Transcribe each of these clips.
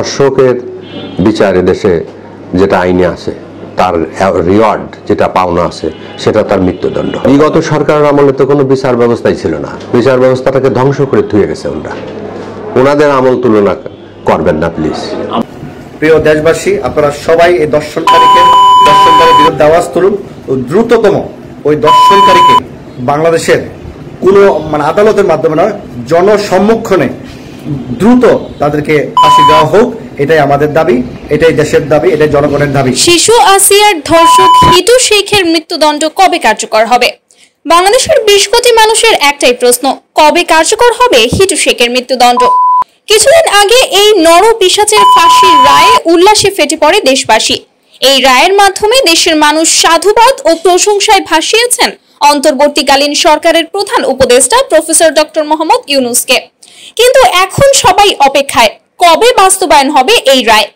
ধর্ষকের বিচার দেশে যেটা আইনে আছে, তার রিওয়ার্ড যেটা পাওনা আছে সেটা তার মৃত্যুদণ্ড। বিগত সরকারের আমলে তো কোনো বিচার ব্যবস্থাই ছিল না, বিচার ব্যবস্থাটাকে ধ্বংস করে থুয়ে গেছে ওনাদের আমল তুলনা করবেন না প্লিজ। প্রিয় দেশবাসী, আপনারা সবাই এই দর্শনকারীর বিরুদ্ধে আওয়াজ তুলুন। দ্রুততম ওই দর্শনকারীকে বাংলাদেশের কোনো আদালতের মাধ্যমে নয়, জনসম্মুখে দ্রুত তাদেরকে ফাঁসি দেওয়া হোক। এটাই আমাদের দাবি, এটাই দেশের দাবি, এটাই জনগণের দাবি। শিশু আসিয়ার ধর্ষক হিটু শেখের মৃত্যুদণ্ড কবে কার্যকর হবে? বাংলাদেশের 20 কোটি মানুষের একটাই প্রশ্ন, কবে কার্যকর হবে হিটু শেখের মৃত্যুদণ্ড? কিছুদিন আগে এই নর পিশাচের ফাঁসির রায়ে উল্লাসে ফেটে পড়ে দেশবাসী। এই রায়ের মাধ্যমে দেশের মানুষ সাধুবাদ ও প্রশংসায় ভাসিয়েছেন অন্তর্বর্তীকালীন সরকারের প্রধান উপদেষ্টা প্রফেসর ডক্টর মোহাম্মদ ইউনূসকে। কিন্তু এখন সবাই অপেক্ষায়, কবে বাস্তবায়ন হবে এই রায়?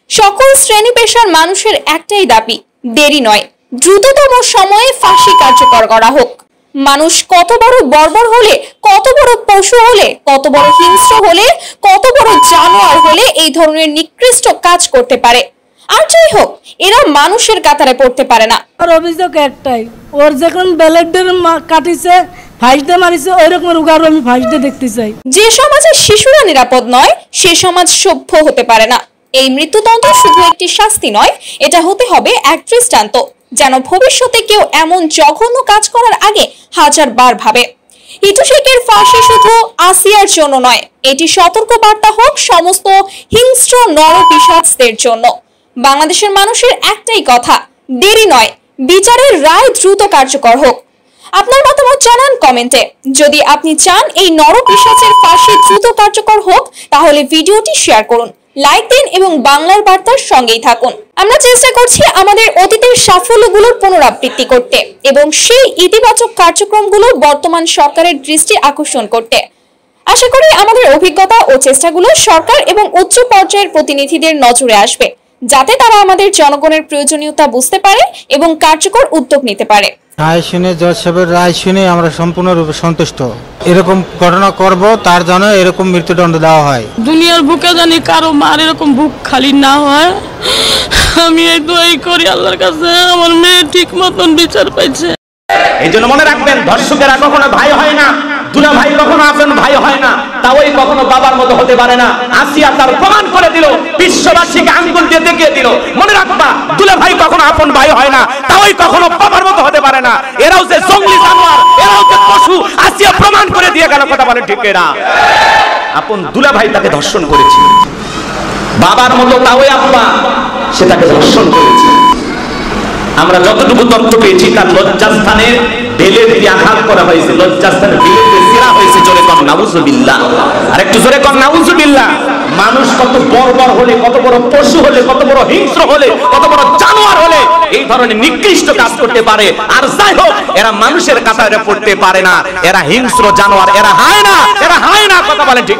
সকল শ্রেণী পেশার মানুষের একটাই দাবি, দেরি নয়, দ্রুততম সময়ে ফাঁসি কার্যকর করা হোক। মানুষ কত বড় বর্বর হলে, কত বড় পশু হলে, কত বড় হিংস্র হলে, কত বড় জানোয়ার হলে এই ধরনের নিকৃষ্ট কাজ করতে পারে? আর যাই হোক, এরা মানুষের কাতারে পড়তে পারে না। আর অভিযোগ একটাই, ওর যখন ব্যালেটদের কাটিছে, ফাঁসতে মারিছে, ওই রকমের উগার আমি ফাঁসতে দেখতে চাই। যে সমাজে শিশুরা নিরাপদ নয়, সে সমাজ সভ্য হতে পারে না। এই মৃত্যুদণ্ড শুধু একটি শাস্তি নয়, এটা হতে হবে এক দৃষ্টান্ত, যেন ভবিষ্যতে কেউ এমন জঘন্য কাজ করার আগে হাজারবার ভাবে। হিটু শেখের ফাঁসি শুধু আসিয়ার জন্য নয়, এটি সতর্ক বার্তা হোক সমস্ত হিংস্র নরপিশাচদের জন্য। বাংলাদেশের মানুষের একটাই কথা, দেরি নয়, বিচারের রায় দ্রুত কার্যকর হোক। আপনার মতামত জানান কমেন্টে। যদি আপনি চান এই নরপিশাচের ফাঁসি দ্রুত কার্যকর হোক, তাহলে ভিডিওটি শেয়ার করুন, লাইক দিন এবং বাংলার বার্তার সঙ্গেই থাকুন। আমরা চেষ্টা করছি আমাদের অতীতের সাফল্যগুলোর পুনরাবৃত্তি করতে এবং সেই ইতিবাচক কার্যক্রমগুলো বর্তমান সরকারের দৃষ্টি আকর্ষণ করতে। আশা করি আমাদের অভিজ্ঞতা ও চেষ্টাগুলো সরকার এবং উচ্চ পর্যায়ের প্রতিনিধিদের নজরে আসবে, যাতে তারা আমাদের জনগণের প্রয়োজনীয়তা বুঝতে পারে এবং কার্যকর উদ্যোগ নিতে পারে। রায় শুনে, জজ সাহেবের রায় শুনে আমরা সম্পূর্ণরূপে সন্তুষ্ট। এরকম ঘটনা করব, তার জন্য এরকম মৃত্যুদণ্ড দেওয়া হয়। দুনিয়ার বুকে জানি কারো মার এরকম বুক খালি না হয়। আমি এই দোয়াই করি আল্লাহর কাছে, আমার মেয়ে ঠিক মতন বিচার পাইছে। এই জন্য মনে রাখবেন, ধর্ষকেরা কখনো ভাই হয় না, দুলা ভাই কখনো আপন ভাই হয় না, তাওই কখনো বাবার মতো হতে পারে না। আসিয়া তার প্রমাণ করে দিল, বিশ্ববাসীকে আঙ্গুল দিয়ে দেখিয়ে দিল। মনে রাখবা, দুলা ভাই কখনো আপন ভাই হয় না, তাওই কখনো বাবার মতো হতে পারে না। এরাও যে জঙ্গলি জানোয়ার, এরাও যে পশু, আসিয়া প্রমাণ করে দিয়ে গেল। কথা বলে ঠিক না? আপন দুলা ভাই তাকে ধর্ষণ করেছে, বাবার মতো তাওই আব্বা সে তাকে ধর্ষণ করেছে। আমরা যতটুকু তথ্য পেয়েছি, তার লজ্জাস্থানে বেলে দিয়ে আঘাত করা হয়েছে, লজ্জাস্থানে বেলে দিয়ে ছেঁড়া হয়েছে। জোরে কম নাউজুবিল্লাহ, আর একটু জোরে কম নাউজুবিল্লাহ। মানুষ কত বর্বর হলে, কত বড় পশু হলে, কত বড় হিংস্র হলে, কত বড় জানোয়ার হলে এই ধরনের নিকৃষ্ট কাজ করতে পারে। আর যাই হোক, এরা মানুষের কাতারে পড়তে পারে না, এরা হিংস্র জানোয়ার, এরা হায় না। কথা বলেন ঠিক?